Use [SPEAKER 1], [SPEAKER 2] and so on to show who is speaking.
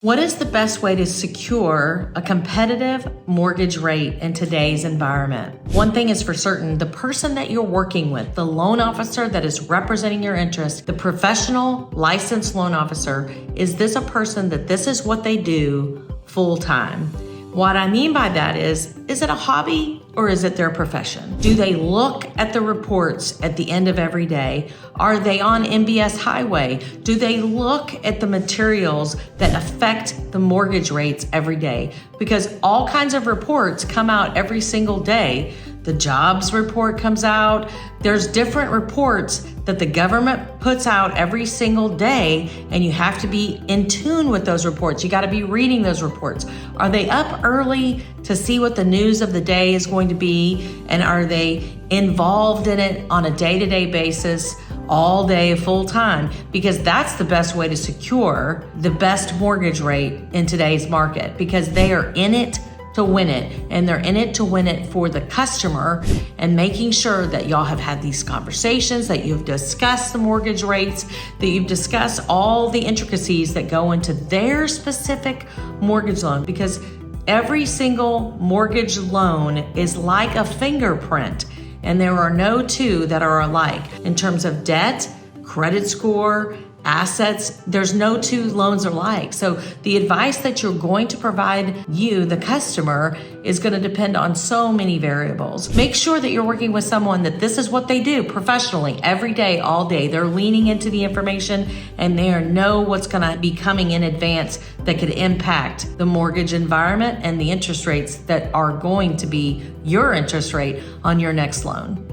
[SPEAKER 1] What is the best way to secure a competitive mortgage rate in today's environment? One thing is for certain, the person that you're working with, the loan officer that is representing your interest, the professional licensed loan officer, is this a person that this is what they do full time? What I mean by that is it a hobby or is it their profession? Do they look at the reports at the end of every day? Are they on MBS Highway? Do they look at the materials that affect the mortgage rates every day? Because all kinds of reports come out every single day. The jobs report comes out. There's different reports that the government puts out every single day, and you have to be in tune with those reports. You got to be reading those reports. Are they up early to see what the news of the day is going to be? And are they involved in it on a day-to-day basis, all day, full time? Because that's the best way to secure the best mortgage rate in today's market, because they are in it to win it, and they're in it to win it for the customer, and making sure that y'all have had these conversations, that you've discussed the mortgage rates, that you've discussed all the intricacies that go into their specific mortgage loan, because every single mortgage loan is like a fingerprint, and there are no two that are alike in terms of debt, credit score, assets. There's no two loans alike. So the advice that you're going to provide you, the customer, is going to depend on so many variables. Make sure that you're working with someone that this is what they do professionally every day, all day. They're leaning into the information and they know what's going to be coming in advance that could impact the mortgage environment and the interest rates that are going to be your interest rate on your next loan.